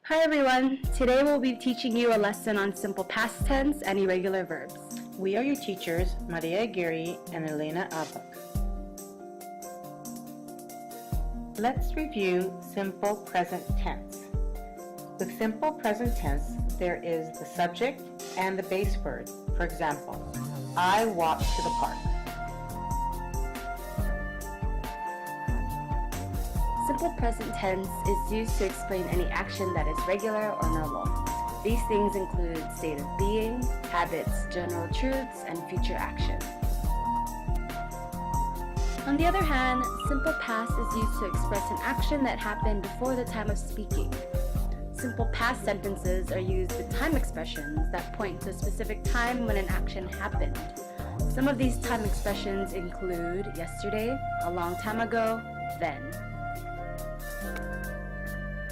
Hi everyone! Today we'll be teaching you a lesson on simple past tense and irregular verbs. We are your teachers, Maria Aguirre and Elena Abak. Let's review simple present tense. With simple present tense, there is the subject and the base verb. For example, I walked to the park. Simple present tense is used to explain any action that is regular or normal. These things include state of being, habits, general truths, and future action. On the other hand, simple past is used to express an action that happened before the time of speaking. Simple past sentences are used with time expressions that point to a specific time when an action happened. Some of these time expressions include yesterday, a long time ago, then.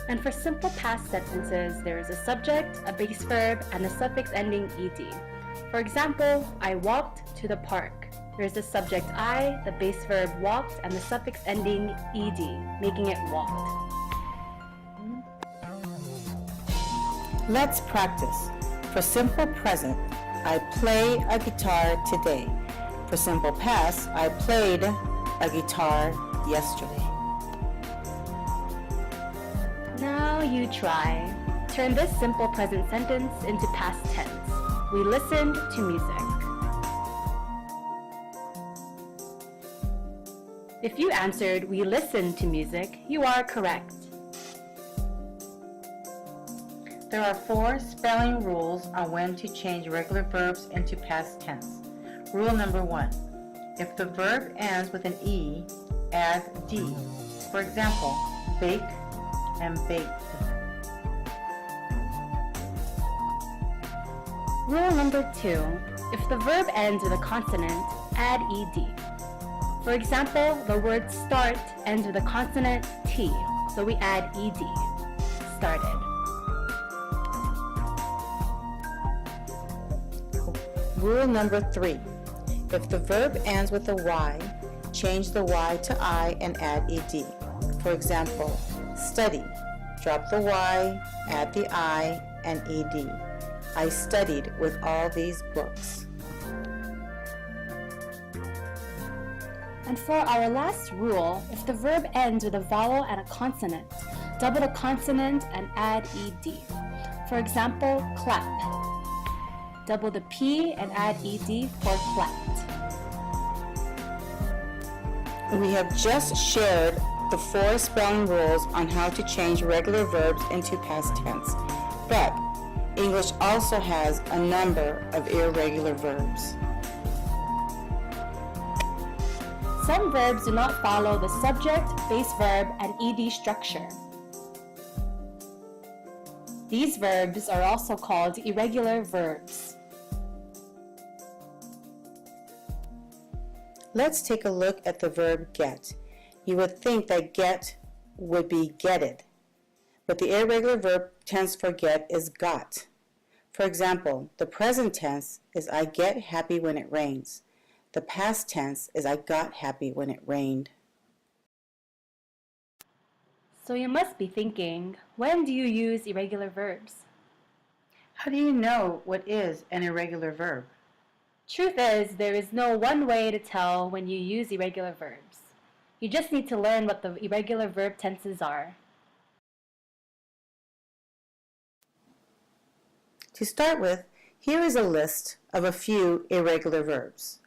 And for simple past sentences, there is a subject, a base verb, and a suffix ending ed. For example, I walked to the park. There is the subject I, the base verb walked, and the suffix ending ed, making it walked. Let's practice. For simple present, I play a guitar today. For simple past, I played a guitar yesterday. Now you try. Turn this simple present sentence into past tense. We listened to music. If you answered, we listened to music, you are correct. There are 4 spelling rules on when to change regular verbs into past tense. Rule number 1. If the verb ends with an E, add D. For example, bake and baked. Rule number 2. If the verb ends with a consonant, add ed. For example, the word start ends with a consonant T, so we add ed. Started. Rule number 3. If the verb ends with a Y, change the Y to I and add ed. For example, study. Drop the Y, add the I, and ed. I studied with all these books. And for our last rule, if the verb ends with a vowel and a consonant, double the consonant and add ed. For example, clap. Double the P and add ed for clapped. We have just shared the 4 spelling rules on how to change regular verbs into past tense. But English also has a number of irregular verbs. Some verbs do not follow the subject, base verb, and ed structure. These verbs are also called irregular verbs. Let's take a look at the verb get. You would think that get would be getted, but the irregular verb tense for get is got. For example, the present tense is I get happy when it rains. The past tense is I got happy when it rained. So you must be thinking, when do you use irregular verbs? How do you know what is an irregular verb? Truth is, there is no one way to tell when you use irregular verbs. You just need to learn what the irregular verb tenses are. To start with, here is a list of a few irregular verbs.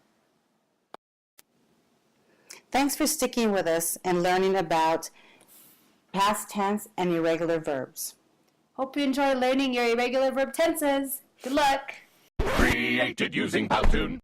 Thanks for sticking with us and learning about past tense and irregular verbs. Hope you enjoy learning your irregular verb tenses. Good luck! Created using Powtoon.